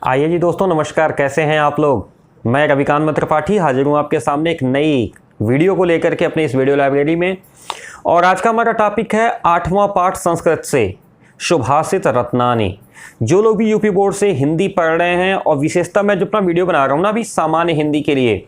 आइए जी दोस्तों, नमस्कार। कैसे हैं आप लोग। मैं रविकांत त्रिपाठी हाजिर हूँ आपके सामने एक नई वीडियो को लेकर के अपने इस वीडियो लाइब्रेरी में। और आज का हमारा टॉपिक है 8वां पाठ संस्कृत से सुभाषित रत्नानी। जो लोग भी यूपी बोर्ड से हिंदी पढ़ रहे हैं, और विशेषता मैं जो अपना वीडियो बना रहा हूँ ना अभी सामान्य हिंदी के लिए,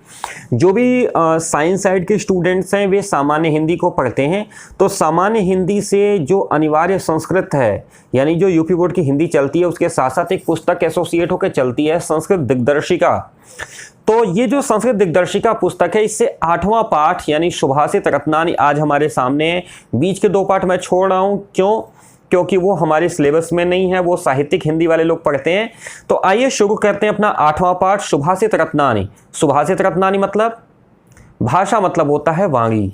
जो भी साइंस साइड के स्टूडेंट्स हैं वे सामान्य हिंदी को पढ़ते हैं, तो सामान्य हिंदी से जो अनिवार्य संस्कृत है, यानी जो यूपी बोर्ड की हिंदी चलती है उसके साथ साथ एक पुस्तक एसोसिएट होकर चलती है, संस्कृत दिग्दर्शिका। तो ये जो संस्कृत दिग्दर्शिका पुस्तक है, इससे 8वां पाठ यानी सुभाषित रत्नानी आज हमारे सामने है। बीच के 2 पाठ मैं छोड़ रहा हूँ, क्यों? क्योंकि वो हमारे सिलेबस में नहीं है, वो साहित्यिक हिंदी वाले लोग पढ़ते हैं। तो आइए शुरू करते हैं अपना 8वां पाठ सुभाषित रत्नानी। सुभाषित रत्नानी मतलब भाषा, मतलब होता है वाणी।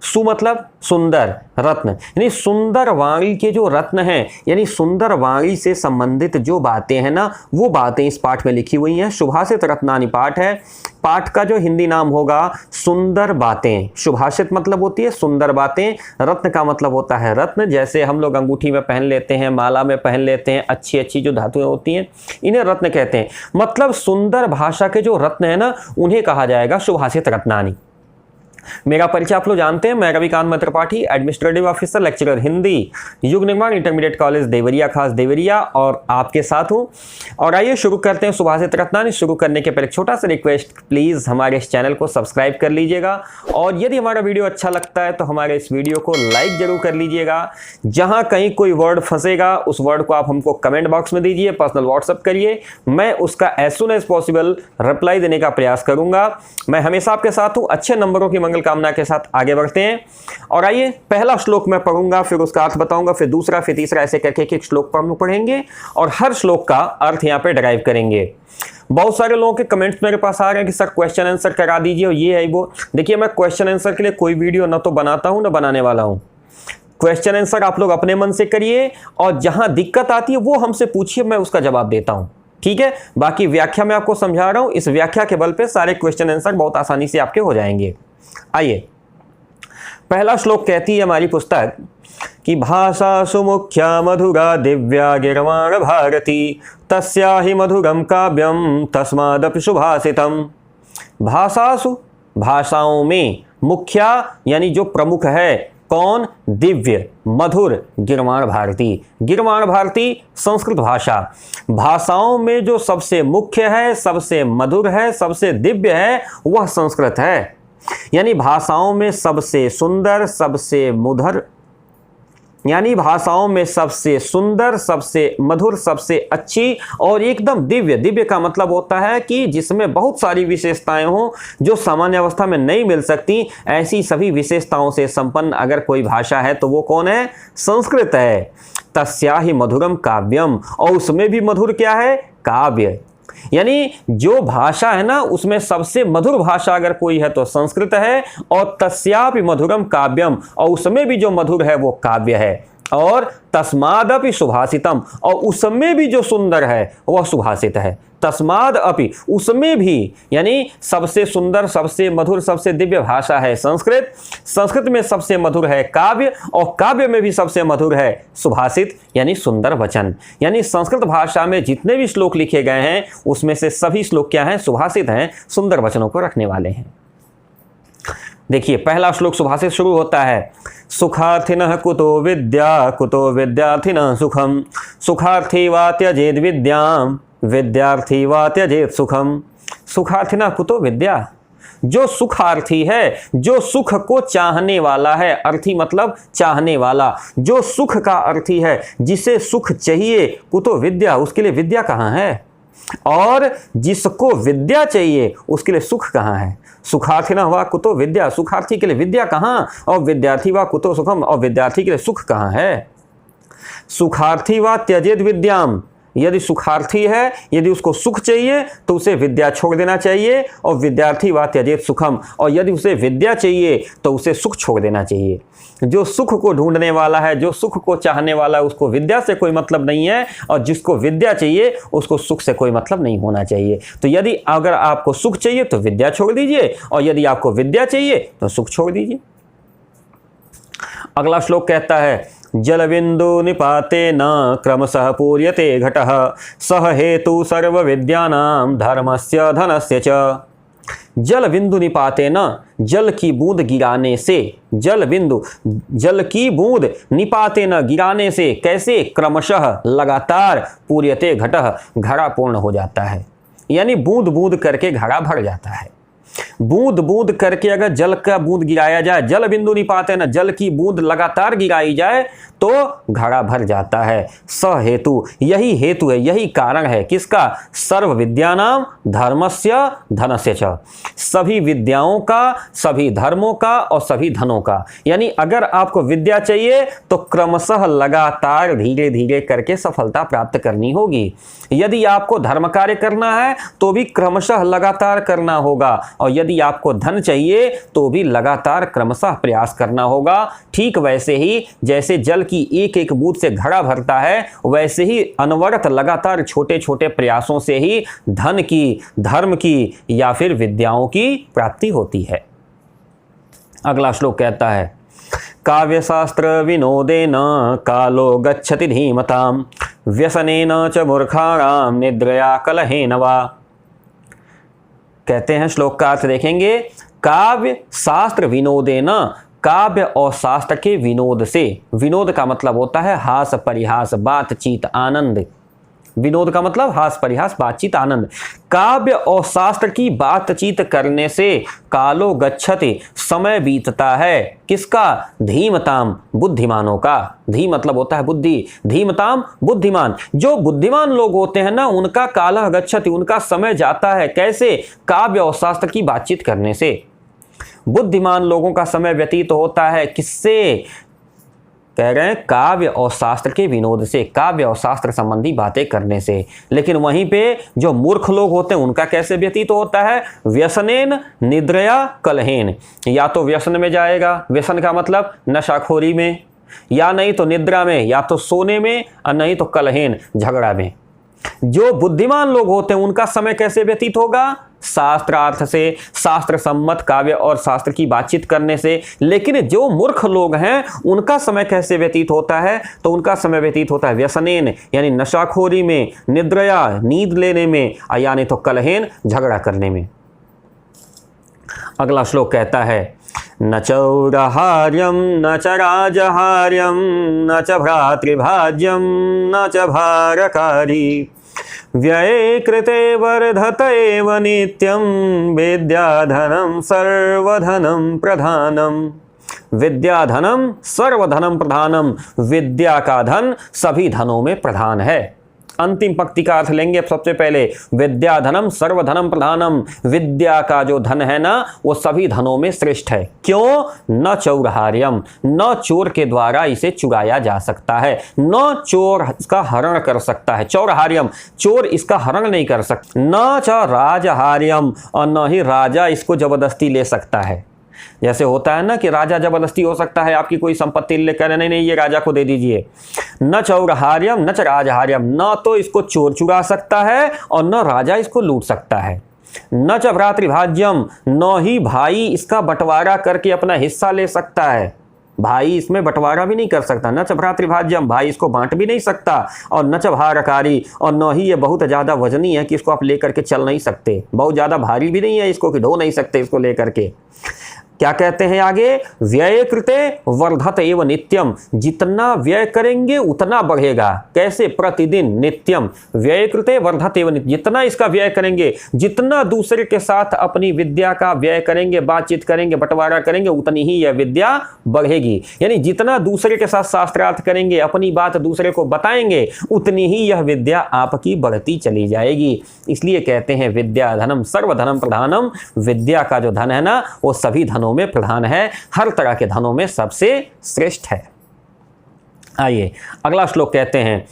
सु मतलब सुंदर, रत्न यानी सुंदर वाणी के जो रत्न हैं, यानी सुंदर वाणी से संबंधित जो बातें हैं ना, वो बातें इस पाठ में लिखी हुई हैं। सुभाषित रत्नानी पाठ है। पाठ का जो हिंदी नाम होगा सुंदर बातें। सुभाषित मतलब होती है सुंदर बातें, रत्न का मतलब होता है रत्न। जैसे हम लोग अंगूठी में पहन लेते हैं, माला में पहन लेते हैं, अच्छी अच्छी जो धातुएं होती हैं, इन्हें रत्न कहते हैं। मतलब सुंदर भाषा के जो रत्न है ना, उन्हें कहा जाएगा सुभाषित रत्नानी। मेरा परिचय आप लोग जानते हैं, मैं Ravikant Tripathi, administrative officer, lecturer Hindi, युग निर्माण इंटरमीडिएट कॉलेज देवरिया, खास देवरिया, और आपके साथ हूं। और आइए शुरू करते हैं सुभाषित रत्नानी। शुरू करने के पहले छोटा सा रिक्वेस्ट, प्लीज हमारे इस चैनल को सब्सक्राइब कर लीजिएगा, और यदि हमारा वीडियो अच्छा लगता है तो हमारे इस वीडियो को लाइक जरूर कर लीजिएगा। जहां कहीं कोई वर्ड फंसेगा उस वर्ड को आप हमको कमेंट बॉक्स में दीजिए, पर्सनल व्हाट्सएप करिए, मैं उसका as soon as possible reply देने का प्रयास करूंगा। मैं हमेशा आपके साथ हूं। अच्छे नंबरों की मंगल कामना के साथ आगे बढ़ते हैं। और आइए, पहला श्लोक मैं पढ़ूंगा, फिर उसका अर्थ बताऊंगा, फिर दूसरा, फिर तीसरा, ऐसे करके एक श्लोक पर हम लोग पढ़ेंगे और हर श्लोक का अर्थ यहां पे डिराइव करेंगे। बहुत सारे लोगों के कमेंट्स मेरे पास आ रहे हैं कि सर क्वेश्चन आंसर करा दीजिए, और ये है वो। देखिए, मैं क्वेश्चन आंसर के लिए कोई वीडियो ना तो बनाता हूं ना बनाने वाला हूं। क्वेश्चन आंसर आप लोग अपने मन से करिए, और जहां दिक्कत आती है वो हमसे पूछिए, मैं उसका जवाब देता हूं, ठीक है। बाकी व्याख्या मैं आपको समझा रहा हूं, इस व्याख्या के बल पे सारे क्वेश्चन आंसर बहुत आसानी से आपके हो जाएंगे। आइए, पहला श्लोक कहती है हमारी पुस्तक कि भाषा सुमुख्या मधुरा दिव्या गिरवाण भारती तस्या ही मधुरम काव्यम तस्मादपि सुभाषितम। भाषासु, भाषाओं में, मुख्या यानी जो प्रमुख है, कौन? दिव्य, मधुर, गिरवाण भारती। गिरवाण भारती संस्कृत भाषा। भाषाओं में जो सबसे मुख्य है, सबसे मधुर है, सबसे दिव्य है, वह संस्कृत है। यानी भाषाओं में सबसे सुंदर, सबसे मधुर, यानी भाषाओं में सबसे सुंदर, सबसे मधुर, सबसे अच्छी और एकदम दिव्य। दिव्य का मतलब होता है कि जिसमें बहुत सारी विशेषताएं हों जो सामान्य अवस्था में नहीं मिल सकती, ऐसी सभी विशेषताओं से संपन्न अगर कोई भाषा है तो वो कौन है? संस्कृत है। तस्या ही मधुरम काव्यम, और उसमें भी मधुर क्या है? काव्य। यानी जो भाषा है ना, उसमें सबसे मधुर भाषा अगर कोई है तो संस्कृत है। और तस्यापि मधुरम काव्यम, और उसमें भी जो मधुर है वो काव्य है। और तस्मादपि सुभाषितम, और उसमें भी जो सुंदर है वह सुभाषित है। तस्माद अपि, उसमें भी, यानी सबसे सुंदर, सबसे मधुर, सबसे दिव्य भाषा है संस्कृत। संस्कृत में सबसे मधुर है काव्य, और काव्य में भी सबसे मधुर है सुभाषित यानी सुंदर वचन। यानी संस्कृत भाषा में जितने भी श्लोक लिखे गए हैं उसमें से सभी श्लोक क्या हैं? सुभाषित हैं, सुंदर वचनों को रखने वाले हैं। देखिए, पहला श्लोक सुभाषित शुरू होता है, सुखार्थिनः कुतो विद्या कुतो विद्यार्थिनः सुखम सुखार्थी वा त्यजेद विद्याम विद्यार्थी वा त्यजेत सुखम। सुखार्थिना कुतो विद्या, जो सुखार्थी है, जो सुख को चाहने वाला है, अर्थी मतलब चाहने वाला, जो सुख का अर्थी है, जिसे सुख चाहिए, कुतो विद्या, उसके लिए विद्या कहाँ है? और जिसको विद्या चाहिए उसके लिए सुख कहाँ है? सुखार्थिना वा कुतो विद्या, सुखार्थी के लिए विद्या कहाँ? और विद्यार्थी वा कुतो सुखम, और विद्यार्थी के लिए सुख कहाँ है? सुखार्थी वा त्यजेद विद्याम, यदि सुखार्थी है, यदि उसको सुख चाहिए तो उसे विद्या छोड़ देना चाहिए। और विद्यार्थी वा त्यजेत सुखम, और यदि उसे विद्या चाहिए तो उसे सुख छोड़ देना चाहिए। जो सुख को ढूंढने वाला है, जो सुख को चाहने वाला है, उसको विद्या से कोई मतलब नहीं है, और जिसको विद्या चाहिए उसको सुख से कोई मतलब नहीं होना चाहिए। तो यदि अगर आपको सुख चाहिए तो विद्या छोड़ दीजिए, और यदि आपको विद्या चाहिए तो सुख छोड़ दीजिए। अगला श्लोक कहता है, जलबिंदु निपातेन क्रमशः पूर्यते घटः सह हेतु सर्व विद्यानां धर्मस्य धनस्य च। जल बिंदु निपातेन, जल की बूंद गिराने से, जल बिंदु जल की बूंद निपातेन गिराने से, कैसे, क्रमशः लगातार, पूर्यते घटः घड़ा पूर्ण हो जाता है, यानी बूंद बूंद करके घड़ा भर जाता है। बूंद बूंद करके अगर जल का बूंद गिराया जाए, जल बिंदु निपातेन, जल की बूंद लगातार गिराई जाए तो घड़ा भर जाता है। स हेतु, यही हेतु है, यही कारण है, किसका, सर्व विद्यानाम धर्मस्य धनस्य च, सभी विद्याओं का, सभी धर्मों का और सभी धनों का। यानी अगर आपको विद्या चाहिए तो क्रमशः लगातार धीरे धीरे करके सफलता प्राप्त करनी होगी। यदि आपको धर्म कार्य करना है तो भी क्रमशः लगातार करना होगा, और यदि आपको धन चाहिए तो भी लगातार क्रमशः प्रयास करना होगा। ठीक वैसे ही जैसे जल की एक एक बूंद से घड़ा भरता है, वैसे ही अनवरत लगातार छोटे छोटे प्रयासों से ही धन की, धर्म की या फिर विद्याओं की प्राप्ति होती है। अगला श्लोक कहता है, काव्यशास्त्र विनोदेन कालो गच्छति धीमताम व्यसनेन च मूर्खाणाम निद्रया कलहेन वा। कहते हैं, श्लोक का अर्थ देखेंगे, काव्य शास्त्र विनोदेन, काव्य और शास्त्र के विनोद से, विनोद का मतलब होता है हास परिहास बातचीत आनंद, विनोद का मतलब हास परिहास बातचीत आनंद। काव्य और शास्त्र की बातचीत करने से कालो गच्छति, समय बीतता है, किसका, धीमताम, बुद्धिमानों का। धी मतलब होता है बुद्धि, धीमताम बुद्धिमान, जो बुद्धिमान लोग होते हैं ना, उनका कालः गच्छति, उनका समय जाता है, कैसे, काव्य और शास्त्र की बातचीत करने से। बुद्धिमान लोगों का समय व्यतीत होता है किससे, कह रहे हैं काव्य और शास्त्र के विनोद से, काव्य और शास्त्र संबंधी बातें करने से। लेकिन वहीं पे जो मूर्ख लोग होते हैं उनका कैसे व्यतीत होता है, व्यसनेन निद्रया कलहेन, या तो व्यसन में जाएगा, व्यसन का मतलब नशाखोरी में, या नहीं तो निद्रा में, या तो सोने में, और नहीं तो कलहेन, झगड़ा में। जो बुद्धिमान लोग होते हैं उनका समय कैसे व्यतीत होगा, शास्त्रार्थ से, शास्त्र सम्मत काव्य और शास्त्र की बातचीत करने से। लेकिन जो मूर्ख लोग हैं उनका समय कैसे व्यतीत होता है, तो उनका समय व्यतीत होता है व्यसनेन, यानी नशाखोरी में, निद्रया नींद लेने में, यानी तो कलहेन झगड़ा करने में। अगला श्लोक कहता है, न चौरहार्यम न च राजहार्यम न च भ्रातृभाज्यम न च भारकारी व्यये कृते वर्धत एव नित्यं विद्याधनं सर्वधनं प्रधानम। विद्याधनम सर्वधनम प्रधानम, विद्या का धन सभी धनों में प्रधान है। अंतिम पंक्ति का अर्थ लेंगे सबसे पहले, विद्याधनम सर्वधनम प्रधानम, विद्या का जो धन है ना वो सभी धनों में श्रेष्ठ है। क्यों, न चौरहार्यम, न चोर के द्वारा इसे चुराया जा सकता है, न चोर इसका हरण कर सकता है, चौरहार्यम, चोर इसका हरण नहीं कर सकता, न च राजहार्यम, और न ही राजा इसको जबरदस्ती ले सकता है। जैसे होता है ना कि राजा जबरदस्ती हो सकता है आपकी कोई संपत्ति लेकर, नहीं ये राजा को दे दीजिए। न चौरहार्यम न च राजहार्यम, न तो इसको चोर चुरा सकता है और न राजा इसको लूट सकता है। न च भ्रातृभाज्यम, न ही भाई इसका बंटवारा करके अपना हिस्सा ले सकता है, भाई इसमें बंटवारा भी नहीं कर सकता। न च भ्रातृभाज्यम, भाई इसको बांट भी नहीं सकता। और न च भारकारी, और न ही ये बहुत ज़्यादा वजनी है कि इसको आप लेकर के चल नहीं सकते, बहुत ज़्यादा भारी भी नहीं है इसको कि ढो नहीं सकते इसको लेकर के। क्या कहते हैं आगे, व्यय कृते वर्धत एव नित्यम, जितना व्यय करेंगे उतना बढ़ेगा। कैसे, प्रतिदिन, नित्यम, व्यय कृते वर्धत एव नित्यम, जितना इसका व्यय करेंगे, जितना दूसरे के साथ अपनी विद्या का व्यय करेंगे, बातचीत करेंगे, बंटवारा करेंगे, उतनी ही यह विद्या बढ़ेगी। यानी जितना दूसरे के साथ शास्त्रार्थ करेंगे, अपनी बात दूसरे को बताएंगे, उतनी ही यह विद्या आपकी बढ़ती चली जाएगी। इसलिए कहते हैं विद्या धनम सर्वधनम प्रधानम, विद्या का जो धन है ना वो सभी धनों में प्रधान है, हर तरह के धनों में सबसे श्रेष्ठ है। आइए अगला श्लोक कहते हैं,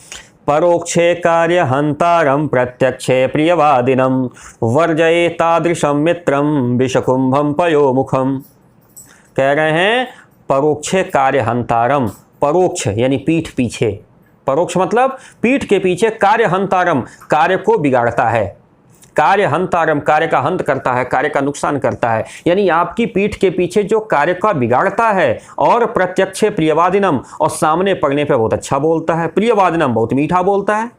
परोक्षे कार्य हंतारम प्रत्यक्षे प्रियवादिनम वर्जये तादृशम मित्रम विषकुंभम पयोमुखम। कह रहे हैं परोक्षे कार्य हंतारम, परोक्ष यानी पीठ पीछे, परोक्ष मतलब पीठ के पीछे, कार्य हंतारम कार्य को बिगाड़ता है, कार्य हंतारम, कार्य का हंत करता है, कार्य का नुकसान करता है, यानी आपकी पीठ के पीछे जो कार्य का बिगाड़ता है। और प्रत्यक्षे प्रियवादिनम, और सामने पड़ने पे बहुत अच्छा बोलता है। प्रियवादिनम बहुत मीठा बोलता है,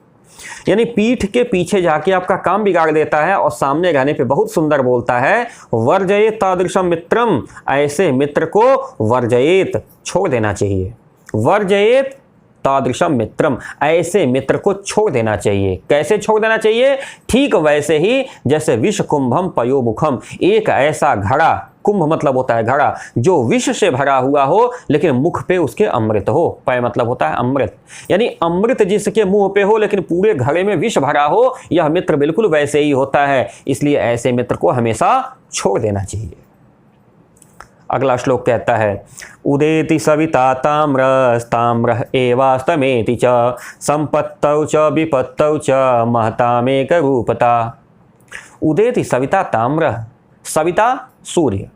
यानी पीठ के पीछे जाके आपका काम बिगाड़ देता है और सामने रहने पे बहुत सुंदर बोलता है। वर्जयेत तादृशम मित्रम, ऐसे मित्र को वर्जयेत, छोड़ देना चाहिए। वर्जयेत तादृशम मित्रम, ऐसे मित्र को छोड़ देना चाहिए। कैसे छोड़ देना चाहिए? ठीक वैसे ही जैसे विष कुंभम पयोमुखम, एक ऐसा घड़ा, कुंभ मतलब होता है घड़ा, जो विष से भरा हुआ हो लेकिन मुख पे उसके अमृत हो। पय मतलब होता है अमृत, यानी अमृत जिसके मुंह पे हो लेकिन पूरे घड़े में विष भरा हो, यह मित्र बिल्कुल वैसे ही होता है। इसलिए ऐसे मित्र को हमेशा छोड़ देना चाहिए। अगला श्लोक कहता है, उदेति सविता ताम्रस्ताम्र एवास्तमेति च संपत्तौ च विपत्तौ च महतामेक रूपता। उदेति सविता ताम्र, सविता सूर्य,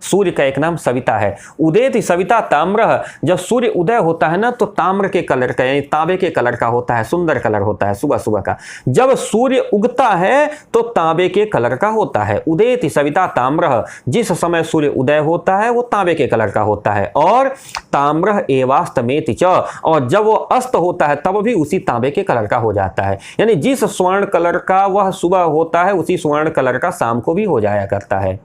सूर्य का एक नाम सविता है। उदेति सविता ताम्र, जब सूर्य उदय होता है ना तो ताम्र के कलर का, यानी तांबे के कलर का होता है, सुंदर कलर होता है सुबह सुबह का। जब सूर्य उगता है तो तांबे के कलर का होता है। उदेति सविता ताम्र, जिस समय सूर्य उदय होता है वो तांबे के कलर का होता है। और ताम्र एवास्तमेति च, और जब वो अस्त होता है तब भी उसी तांबे के कलर का हो जाता है। यानी जिस स्वर्ण कलर का वह सुबह होता है उसी स्वर्ण कलर का शाम को भी हो जाया करता है।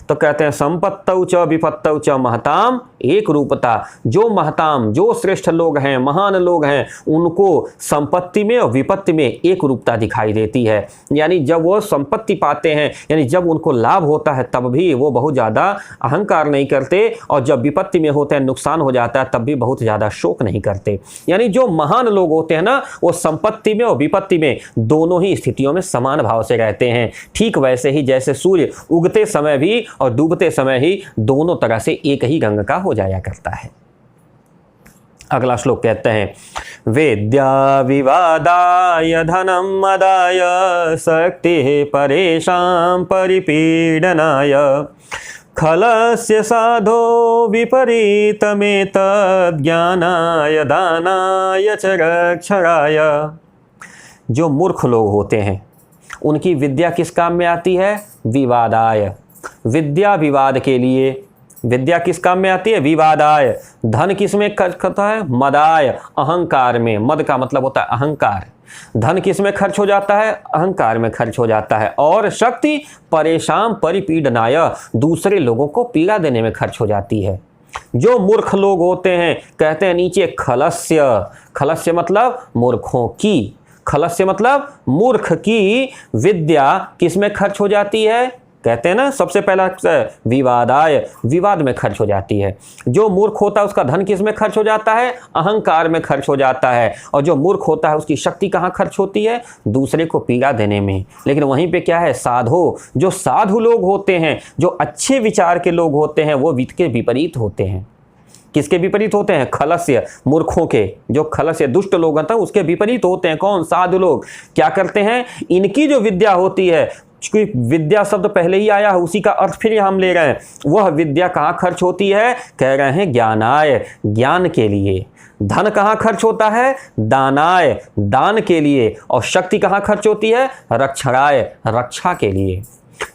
तो कहते हैं संपत्तौ च विपत्तौ च महताम एक रूपता। जो महताम, जो श्रेष्ठ लोग हैं, महान लोग हैं, उनको संपत्ति में और विपत्ति में एक रूपता दिखाई देती है। यानी जब वो संपत्ति पाते हैं, यानी जब उनको लाभ होता है तब भी वो बहुत ज़्यादा अहंकार नहीं करते, और जब विपत्ति में होते हैं, नुकसान हो जाता है, तब भी बहुत ज़्यादा शोक नहीं करते। यानी जो महान लोग होते हैं ना, वो संपत्ति में और विपत्ति में दोनों ही स्थितियों में समान भाव से रहते हैं। ठीक वैसे ही जैसे सूर्य उगते समय भी और डूबते समय ही दोनों तरह से एक ही रंग का हो जाया करता है। अगला श्लोक कहते हैं, वेद्या विवादाय धनम मदाय शक्ति परेशान परिपीडनाय खलस्य साधो विपरीतमेतद् ज्ञानाय दानाय च रक्षणाय। जो मूर्ख लोग होते हैं उनकी विद्या किस काम में आती है? विवादाय, विद्या विवाद के लिए। विद्या किस काम में आती है? विवादाय। धन किस में खर्च होता है? मदाय, अहंकार में। मद का मतलब होता है अहंकार। धन किस में खर्च हो जाता है? अहंकार में खर्च हो जाता है। और शक्ति परेशान परिपीडनाय, दूसरे लोगों को पीड़ा देने में खर्च हो जाती है। जो मूर्ख लोग होते हैं, कहते हैं नीचे खलस्य, खलस्य मतलब मूर्खों की, खलस्य मतलब मूर्ख की विद्या किस में खर्च हो जाती है? कहते हैं ना सबसे पहला विवादाय, विवाद में खर्च हो जाती है। जो मूर्ख होता है उसका धन किस में खर्च हो जाता है? अहंकार में खर्च हो जाता है। और जो मूर्ख होता है उसकी शक्ति कहाँ खर्च होती है? दूसरे को पीड़ा देने में। लेकिन वहीं पे क्या है? साधो, जो साधु लोग होते हैं, जो अच्छे विचार के लोग होते हैं, वो वित्त के विपरीत होते हैं। किसके विपरीत होते हैं? खलस्य, मूर्खों के। जो खलस्य दुष्ट लोग होते हैं उसके विपरीत होते हैं। कौन? साधु लोग। क्या करते हैं? इनकी जो विद्या होती है, क्योंकि विद्या शब्द पहले ही आया है, उसी का अर्थ फिर हम ले रहे हैं। वह विद्या कहाँ खर्च होती है? कह रहे हैं ज्ञानाय, ज्ञान के लिए। धन कहाँ खर्च होता है? दानाय, दान के लिए। और शक्ति कहाँ खर्च होती है? रक्षणाय, रक्षा के लिए।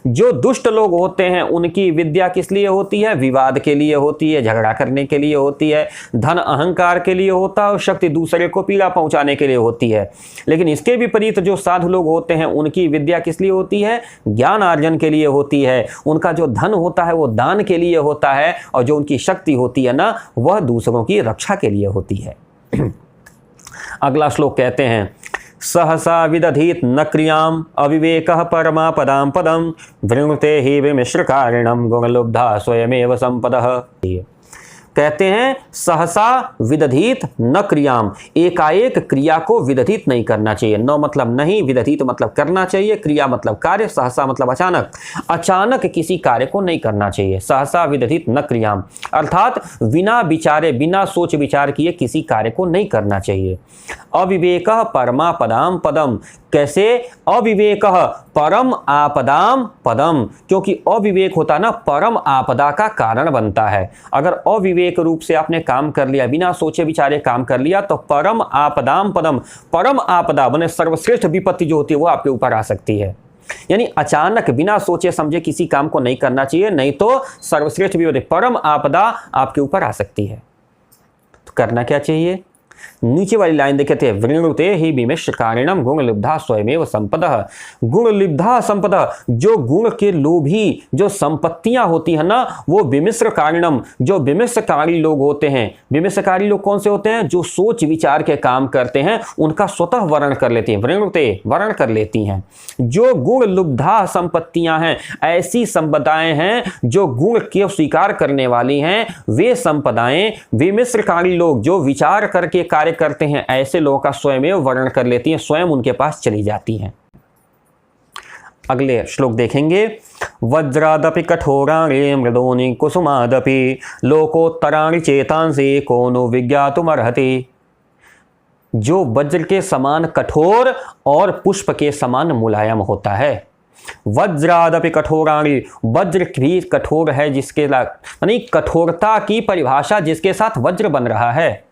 जो दुष्ट लोग होते हैं उनकी विद्या किस लिए होती है? विवाद के लिए होती है, झगड़ा करने के लिए होती है। धन अहंकार के लिए होता है और शक्ति दूसरे को पीड़ा पहुंचाने के लिए होती है। लेकिन इसके विपरीत जो साधु लोग होते हैं उनकी विद्या किस लिए होती है? ज्ञान अर्जन के लिए होती है। उनका जो धन होता है वो दान के लिए होता है, और जो उनकी शक्ति होती है ना, वह दूसरों की रक्षा के लिए होती है। अगला श्लोक कहते हैं, सहसा विदधीत न क्रियाम अविवेकः परमापदां पदम वृणुते हि विमिश्रकारिणं गुणलुब्धा स्वयमेव संपदः। कहते हैं सहसा विदधीत न क्रियाम, एकाएक क्रिया को विदधित नहीं करना चाहिए। न मतलब नहीं, विदधित मतलब करना चाहिए, क्रिया मतलब कार्य, सहसा मतलब अचानक, अचानक किसी कार्य को नहीं करना चाहिए। सहसा विदधित न क्रियाम, अर्थात बिना विचारे, बिना सोच विचार किए किसी कार्य को नहीं करना चाहिए। अविवेकः परमापदाम पदम, कैसे? अविवेकः परम आपदाम पदम, क्योंकि अविवेक होता ना परम आपदा का कारण बनता है। अगर अविवेक रूप से आपने काम कर लिया, बिना सोचे विचारे काम कर लिया, तो परम आपदाम पदम, परम आपदा बने सर्वश्रेष्ठ विपत्ति जो होती है वो आपके ऊपर आ सकती है। यानी अचानक बिना सोचे समझे किसी काम को नहीं करना चाहिए, नहीं तो सर्वश्रेष्ठ विपत्ति परम आपदा आपके ऊपर आ सकती है। तो करना क्या चाहिए? नीचे वाली लाइन देखते हैं, वृणुते ही विमिश्रकारिणम गुणलिब्धा स्वयमेव संपदः। गुणलिब्धा संपदः, जो गुण के लोभी जो संपत्तियां होती है ना, वो विमिश्रकारिणम, जो विमिश्रकारी लोग होते हैं। विमिश्रकारी लोग कौन से होते हैं? जो सोच विचार के काम करते हैं, उनका स्वतः वर्ण कर लेती हैं। वृणुते वर्ण कर लेती हैं। जो गुण लुब्धा संपत्तियां हैं, ऐसी संपदाएं हैं जो गुण के स्वीकार करने वाली हैं, वे संपदाएं विमिश्रकारी लोग जो विचार करके कार्य करते हैं, ऐसे लोगों का स्वयं वर्णन कर लेती हैं, स्वयं उनके पास चली जाती हैं। अगले श्लोक देखेंगे, वज्रादपि कठोराणि मृदोनि कुसुमादपि लोकोत्तराणि चेतांसि को नो विज्ञातुमर्हति। जो वज्र के समान कठोर और पुष्प के समान मुलायम होता है। वज्रादपि कठोराणि, वज्र भी कठोर है, जिसके यानी कठोरता की परिभाषा जिसके साथ वज्र बन रहा है।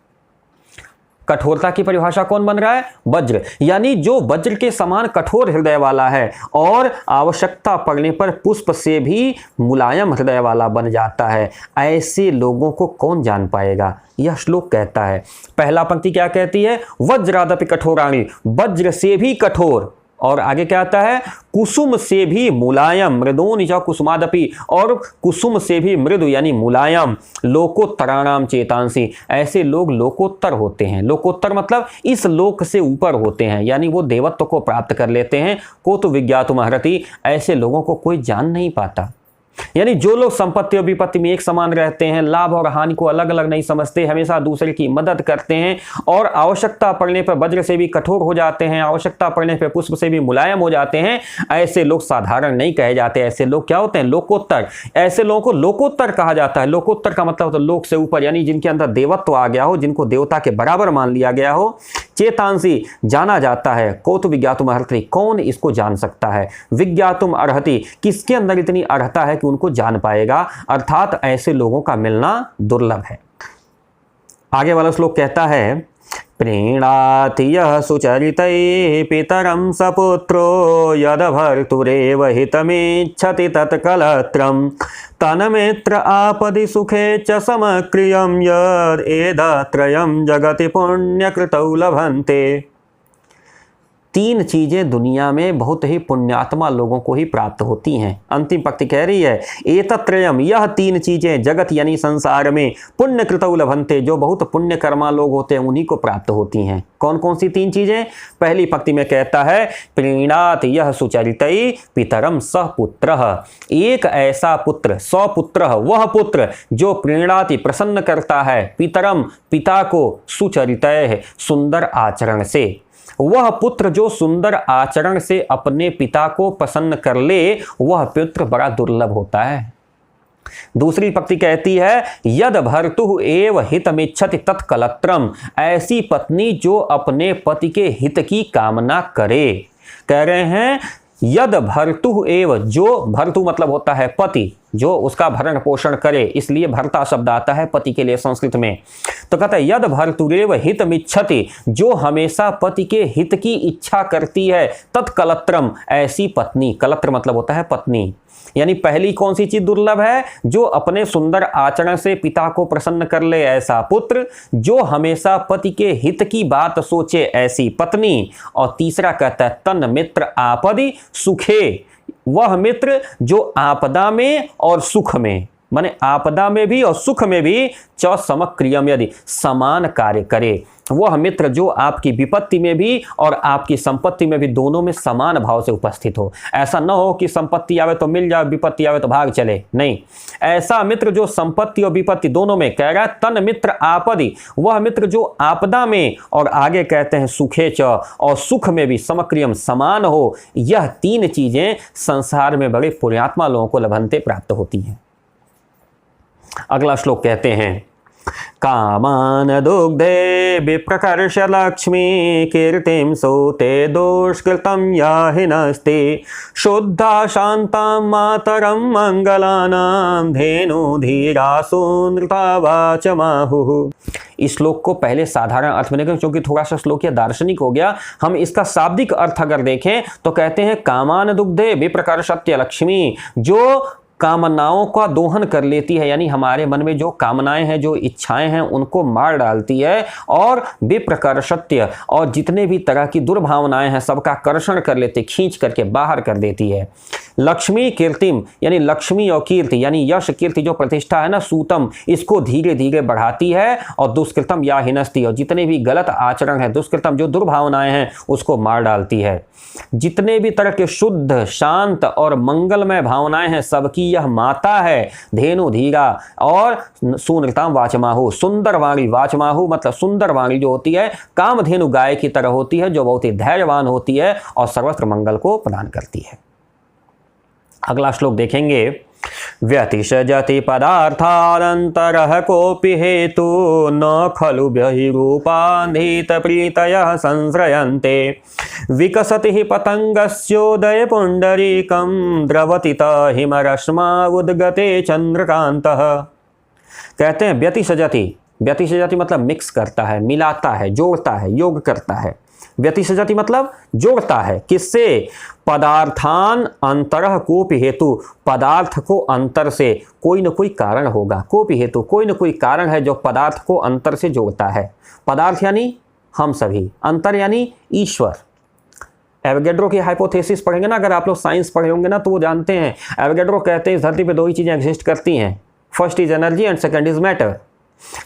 कठोरता की परिभाषा कौन बन रहा है? वज्र। यानी जो वज्र के समान कठोर हृदय वाला है और आवश्यकता पड़ने पर पुष्प से भी मुलायम हृदय वाला बन जाता है, ऐसे लोगों को कौन जान पाएगा? यह श्लोक कहता है। पहला पंक्ति क्या कहती है? वज्रादपि कठोराणि, वज्र से भी कठोर, और आगे क्या आता है? कुसुम से भी मुलायम, मृदोनि च कुसुमादपि, और कुसुम से भी मृदु यानी मुलायम, लोकोत्तराणाम चेतांसि, ऐसे लोग लोकोत्तर होते हैं। लोकोत्तर मतलब इस लोक से ऊपर होते हैं, यानी वो देवत्व को प्राप्त कर लेते हैं। को तो विज्ञातुमर्हति, ऐसे लोगों को कोई जान नहीं पाता। यानी जो लोग संपत्ति और विपत्ति में एक समान रहते हैं, लाभ और हानि को अलग अलग नहीं समझते, हमेशा दूसरे की मदद करते हैं और आवश्यकता पड़ने पर वज्र से भी कठोर हो जाते हैं, आवश्यकता पड़ने पर पुष्प से भी मुलायम हो जाते हैं, ऐसे लोग साधारण नहीं कहे जाते। ऐसे लोग क्या होते हैं? लोकोत्तर। ऐसे लोगों को लोकोत्तर कहा जाता है। लोकोत्तर का मतलब होता है लोक से ऊपर, यानी जिनके अंदर देवत्व आ गया हो, जिनको देवता के बराबर मान लिया गया हो। चेतांसी, जाना जाता है। कौतु विज्ञातुम अर्हति, कौन इसको जान सकता है? विज्ञातुम अर्हति, किसके अंदर इतनी अर्हता है कि उनको जान पाएगा? अर्थात ऐसे लोगों का मिलना दुर्लभ है। आगे वाला श्लोक कहता है, प्रीणाति यः सुचरितैः पितरं सपुत्रो यदभर्तुरेव हितमिच्छति तत्कलत्रं तन्मित्र आपदि सुखे च समक्रियं यद् एतत्त्रयं जगति पुण्यकृतौ लभन्ते। तीन चीजें दुनिया में बहुत ही पुण्यात्मा लोगों को ही प्राप्त होती हैं। अंतिम पंक्ति कह रही है, एतत्त्रयम्, यह तीन चीजें जगत यानी संसार में पुण्यकृतौ लभन्ते, जो बहुत पुण्य कर्मा लोग होते हैं उन्हीं को प्राप्त होती हैं। कौन कौन सी तीन चीजें? पहली पंक्ति में कहता है, प्रीणाति यः सुचरितैः पितरं सः पुत्रः, एक ऐसा पुत्र, सपुत्रः, वह पुत्र जो प्रीणाति प्रसन्न करता है, पितरम पिता को, सुचरितैः सुंदर आचरण से, वह पुत्र जो सुंदर आचरण से अपने पिता को प्रसन्न कर ले, वह पुत्र बड़ा दुर्लभ होता है। दूसरी पंक्ति कहती है, यद भर्तुः एव हितमिच्छति तत्कलत्रम, ऐसी पत्नी जो अपने पति के हित की कामना करे। कह रहे हैं यद भर्तुः एव, जो भर्तु मतलब होता है पति, जो उसका भरण पोषण करे, इसलिए भर्ता शब्द आता है पति के लिए संस्कृत में। तो कहता है यद भर्तुरेव हितमिच्छति, जो हमेशा पति के हित की इच्छा करती है, तत्कलत्रम, ऐसी पत्नी, कलत्र मतलब होता है पत्नी। यानी पहली कौन सी चीज दुर्लभ है? जो अपने सुंदर आचरण से पिता को प्रसन्न कर ले, ऐसा पुत्र, जो हमेशा पति के हित की बात सोचे, ऐसी पत्नी। और तीसरा कहता है तन मित्र आपदि सुखे, वह मित्र जो आपदा में और सुख में, माने आपदा में भी और सुख में भी च समक्रियम, यदि समान कार्य करे, वह मित्र जो आपकी विपत्ति में भी और आपकी संपत्ति में भी दोनों में समान भाव से उपस्थित हो। ऐसा न हो कि संपत्ति आवे तो मिल जाए, विपत्ति आवे तो भाग चले, नहीं। ऐसा मित्र जो संपत्ति और विपत्ति दोनों में, कह रहा है तन मित्र आपदि, वह मित्र जो आपदा में और आगे कहते हैं सुखे च, और सुख में भी समक्रियम समान हो। यह तीन चीजें संसार में बड़े पुण्यात्मा लोगों को लभन्ते प्राप्त होती हैं। अगला श्लोक कहते हैं, कामान दुग्धे विप्रकर्ष लक्ष्मी कीर्तिं सूते दुष्कृतं याहिनस्ति शुद्धा शांता मातरं मंगलानां धेनु धीरासु नृता वाचमाहुः। इस श्लोक को पहले साधारण अर्थ में देखें, क्योंकि थोड़ा सा श्लोक यह दार्शनिक हो गया। हम इसका शाब्दिक अर्थ अगर देखें तो कहते हैं कामान दुग्धे विप्रकर्षत्य लक्ष्मी, जो कामनाओं का दोहन कर लेती है, यानी हमारे मन में जो कामनाएं हैं, जो इच्छाएं हैं, उनको मार डालती है, और विप्रकर्षत्य, और जितने भी तरह की दुर्भावनाएं हैं सबका कर्षण कर लेते, खींच करके बाहर कर देती है। लक्ष्मी कीर्तिम, यानी लक्ष्मी और कीर्ति यानी यश कीर्ति जो प्रतिष्ठा है ना, सूतम, इसको धीरे धीरे बढ़ाती है, और दुष्कृतम या हिनस्ती, और जितने भी गलत आचरण है, दुष्कृतम जो दुर्भावनाएं हैं, उसको मार डालती है। जितने भी तरह के शुद्ध, शांत और मंगलमय भावनाएं हैं, सबकी यह माता है। धेनु धीरा और सुनृताम वाचमाहु, सुंदर वाणी, वाचमाहु मतलब सुंदर वाणी जो होती है, कामधेनु गाय की तरह होती है, जो बहुत ही धैर्यवान होती है और सर्वत्र मंगल को प्रदान करती है। अगला श्लोक देखेंगे। व्यतिषजति पदार्थानन्तरः कोऽपि हेतु न खलु बहिरूपान्धित प्रीतयः संश्रयन्ते विकसति हि पतंगस्योदय पुंडरीकं द्रवति हिमरश्मा उद्गते चंद्रकांतः। कहते हैं व्यतिषजति, व्यतिषजति मतलब मिक्स करता है, मिलाता है, जोड़ता है, योग करता है। व्यतिषजति मतलब जोड़ता है, किससे? पदार्थान अंतरः कोपि हेतु, पदार्थ को अंतर से कोई न कोई कारण होगा। कोपि हेतु, कोई न कोई कारण है जो पदार्थ को अंतर से जोड़ता है। पदार्थ यानी हम सभी, अंतर यानी ईश्वर। एवोगैड्रो की हाइपोथेसिस पढ़ेंगे ना, अगर आप लोग साइंस पढ़े होंगे ना तो वो जानते हैं। एवोगैड्रो कहते हैं इस धरती पे दो ही चीजें एग्जिस्ट करती हैं, first is energy and second is matter.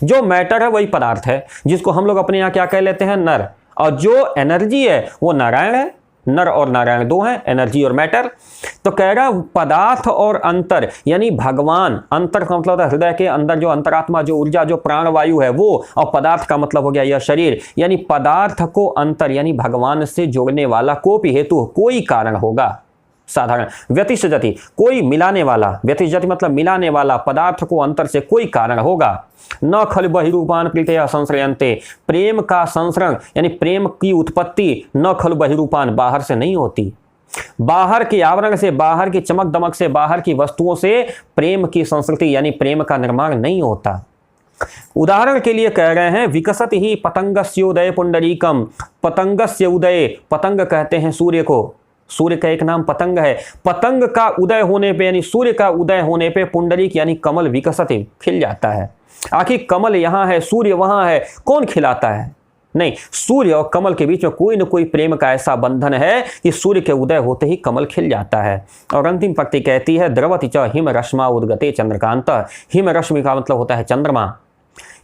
जो मैटर है वही पदार्थ है, जिसको हम लोग अपने यहाँ क्या कह लेते हैं? नर। और जो एनर्जी है वो नारायण है। नर और नारायण दो हैं, एनर्जी और मैटर। तो कह रहा पदार्थ और अंतर यानी भगवान, अंतर का मतलब हृदय के अंदर जो अंतरात्मा, जो ऊर्जा, जो प्राणवायु है वो, और पदार्थ का मतलब हो गया यह शरीर। यानी पदार्थ को अंतर यानी भगवान से जोड़ने वाला कोपि हेतु, कोई कारण होगा। साधारण व्यतिषजति कोई मिलाने वाला, व्यतिषजति मतलब मिलाने वाला, पदार्थ को अंतर से कोई कारण होगा। न खल बहिरूपान प्रीतया संश्रयन्ते, प्रेम का संसरण यानी प्रेम की उत्पत्ति न खल बहिरूपान बाहर से नहीं होती। बाहर के आवरण से, बाहर की चमक दमक से, बाहर की वस्तुओं से प्रेम की संस्कृति यानी प्रेम का निर्माण नहीं होता। उदाहरण के लिए कह रहे हैं विकसत ही पतंगस्योदय पुंडरीकम, पतंगस्य उदय, पतंग कहते हैं सूर्य को, सूर्य का एक नाम पतंग है। पतंग का उदय होने पे यानी सूर्य का उदय होने पे पुंडरीक यानी कमल विकसित खिल जाता है। आखिर कमल यहाँ है, सूर्य वहां है, कौन खिलाता है? नहीं, सूर्य और कमल के बीच में कोई न कोई प्रेम का ऐसा बंधन है कि सूर्य के उदय होते ही कमल खिल जाता है। और अंतिम पंक्ति कहती है द्रवति च हिम रश्मा उद्गते चंद्रकांत। हिम रश्मि का मतलब होता है चंद्रमा।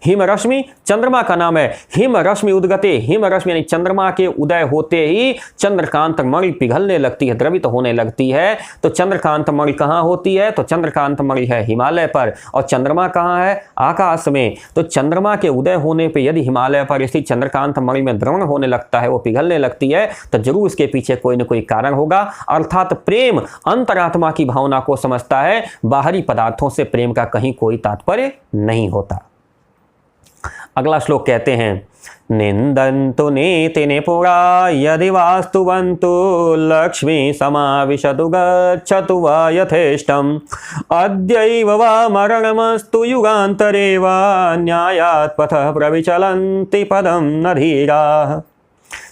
हिम रश्मि चंद्रमा का नाम है। हिम रश्मि उद्गते, हिम रश्मि यानी चंद्रमा के उदय होते ही चंद्रकांत मणि पिघलने लगती है, द्रवित होने लगती है। तो चंद्रकांत मणि कहाँ होती है? तो चंद्रकांत मणि है हिमालय पर, और चंद्रमा कहाँ है? आकाश में। तो चंद्रमा के उदय होने पर यदि हिमालय पर स्थित चंद्रकांत मणि में द्रवण होने लगता है, वो पिघलने लगती है, तो जरूर इसके पीछे कोई न कोई कारण होगा। अर्थात प्रेम अंतरात्मा की भावना को समझता है, बाहरी पदार्थों से प्रेम का कहीं कोई तात्पर्य नहीं होता। अगला श्लोक कहते हैं निंदन्तु नीति निपुणा यदि वास्तुवन्तु लक्ष्मी समाविशतु गच्छतु वा यथेष्टम् अद्यैव वा मरणमस्तु युगान्तरे वा न्यायात् पथः प्रविचलन्ति पदं न धीराः।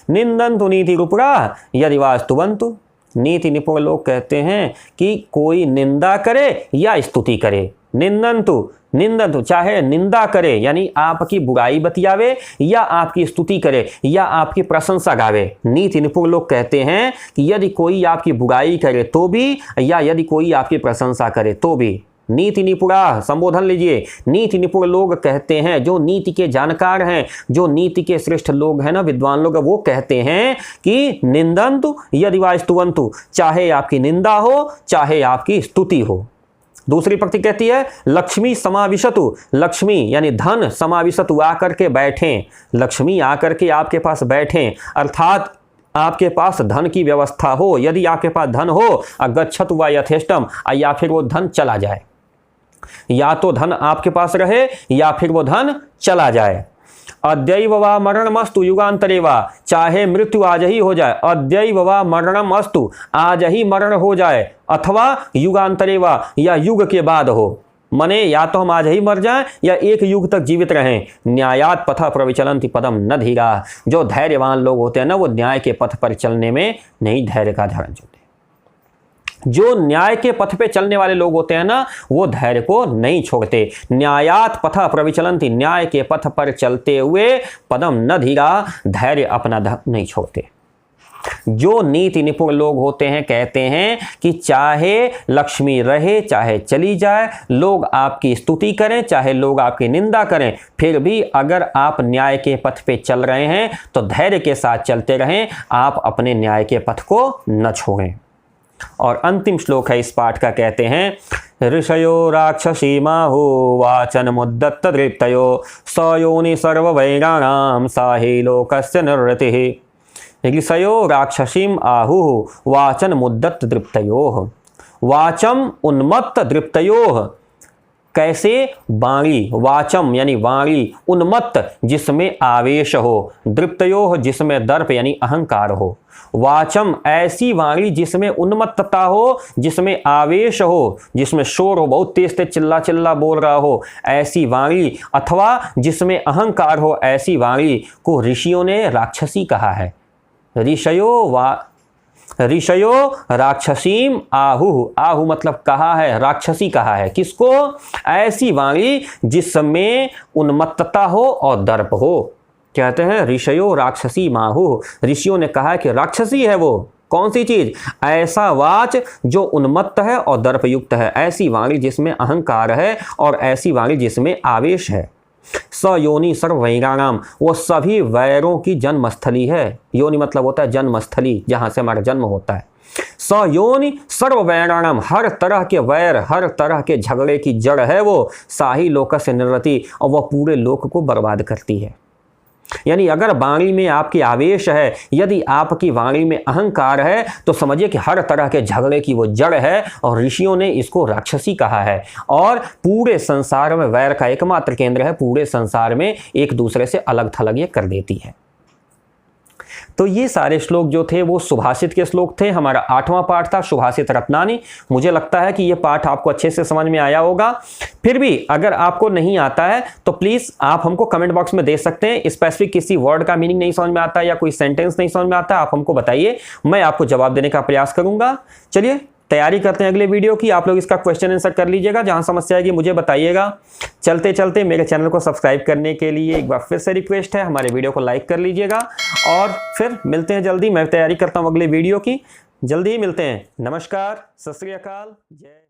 निंदन्तु नीति निपुणा यदि वास्तुवन्तु, नीति निपुण लोग कहते हैं कि कोई निंदा करे या स्तुति करे। निंदन्तु, निंदन्तु चाहे निंदा करे यानी आपकी बुराई बतियावे, या आपकी स्तुति करे, या आपकी प्रशंसा गावे। नीति निपुण लोग कहते हैं कि यदि कोई आपकी बुराई करे तो भी, या यदि कोई आपकी प्रशंसा करे तो भी। नीति निपुणा संबोधन लीजिए। नीति निपुण लोग कहते हैं, जो नीति के जानकार हैं, जो नीति के श्रेष्ठ लोग हैं ना, विद्वान लोग, वो कहते हैं कि निंदन्तु यदि वा स्तुवन्तु, चाहे आपकी निंदा हो चाहे आपकी स्तुति हो। दूसरी पंक्ति कहती है लक्ष्मी समाविशतु, लक्ष्मी यानी धन समाविशतु आकर के बैठें, लक्ष्मी आकर के आपके पास बैठें, अर्थात आपके पास धन की व्यवस्था हो। यदि आपके पास धन हो, गच्छतु वा यथेष्टम, या फिर वो धन चला जाए। या तो धन आपके पास रहे या फिर वो धन चला जाए। अद्यैव वा मरणमस्तु युगांतरे वा, चाहे मृत्यु आज ही हो जाए, अद्यैव वा मरणमस्तु, आज ही मरण हो जाए, अथवा युगांतरे वा, या युग के बाद हो, मने या तो हम आज ही मर जाएं या एक युग तक जीवित रहें। न्यायात पथ प्रविचलन्ति पदम न धीरा, जो धैर्यवान लोग होते हैं ना, वो न्याय के पथ पर चलने में नहीं धैर्य का धारण करते। जो न्याय के पथ पे चलने वाले लोग होते हैं ना, वो धैर्य को नहीं छोड़ते। न्यायात पथ प्रविचलन्ति, न्याय के पथ पर चलते हुए पदम न धीरा, धैर्य अपना नहीं छोड़ते। जो नीति निपुण लोग होते हैं कहते हैं कि चाहे लक्ष्मी रहे चाहे चली जाए, लोग आपकी स्तुति करें चाहे लोग आपकी निंदा करें, फिर भी अगर आप न्याय के पथ पे चल रहे हैं तो धैर्य के साथ चलते रहें, आप अपने न्याय के पथ को न छोड़ें। और अंतिम श्लोक है इस पाठ का, कहते हैं ऋषयो राक्षसी माहु वाचन मुद्दत्त दृप्तयो सयोनि सर्ववैराणाम साहि लोकस्य निर्वृतिः। ऋषयो राक्षसीम आहु वाचन मुद्दत्त दृप्तयोः, वाचम उन्मत्त दृप्तयोः, कैसे? वाणी, वाचम यानी वाणी, उन्मत्त जिसमें आवेश हो, दृप्तयोः जिसमें दर्प यानी अहंकार हो। वाचम ऐसी वाणी जिसमें उन्मत्तता हो, जिसमें आवेश हो, जिसमें शोर हो, बहुत तेज तेज चिल्ला चिल्ला बोल रहा हो, ऐसी वाणी, अथवा जिसमें अहंकार हो, ऐसी वाणी को ऋषियों ने राक्षसी कहा है। ऋषयो राक्षसीम आहु, आहु मतलब कहा है, राक्षसी कहा है। किसको? ऐसी वाणी जिसमें उन्मत्तता हो और दर्प हो। कहते हैं ऋषयो राक्षसी माहु, ऋषियों ने कहा कि राक्षसी है वो। कौन सी चीज? ऐसा वाच जो उन्मत्त है और दर्प युक्त है, ऐसी वाणी जिसमें अहंकार है और ऐसी वाणी जिसमें आवेश है। स योनि सर्व वैराणाम, वो सभी वैरों की जन्मस्थली है। योनि मतलब होता है जन्मस्थली, जहां से हमारा जन्म होता है। स योनि सर्व वैराणाम, हर तरह के वैर, हर तरह के झगड़े की जड़ है वो। साही लोकस्य निर्वृति, और वह पूरे लोक को बर्बाद करती है। यानी अगर वाणी में आपकी आवेश है, यदि आपकी वाणी में अहंकार है, तो समझिए कि हर तरह के झगड़े की वो जड़ है, और ऋषियों ने इसको राक्षसी कहा है। और पूरे संसार में वैर का एकमात्र केंद्र है, पूरे संसार में एक दूसरे से अलग थलग ये कर देती है। तो ये सारे श्लोक जो थे वो सुभाषित के श्लोक थे। हमारा 8वां पाठ था सुभाषित रत्नानि। मुझे लगता है कि ये पाठ आपको अच्छे से समझ में आया होगा। फिर भी अगर आपको नहीं आता है तो प्लीज़ आप हमको कमेंट बॉक्स में दे सकते हैं। स्पेसिफिक किसी वर्ड का मीनिंग नहीं समझ में आता या कोई सेंटेंस नहीं समझ में आता, आप हमको बताइए, मैं आपको जवाब देने का प्रयास करूंगा। चलिए तैयारी करते हैं अगले वीडियो की। आप लोग इसका क्वेश्चन आंसर कर लीजिएगा, जहां समस्या आएगी मुझे बताइएगा। चलते चलते मेरे चैनल को सब्सक्राइब करने के लिए एक बार फिर से रिक्वेस्ट है, हमारे वीडियो को लाइक कर लीजिएगा। और फिर मिलते हैं जल्दी, मैं तैयारी करता हूं अगले वीडियो की। जल्दी ही मिलते हैं। नमस्कार, सत श्री अकाल, जय।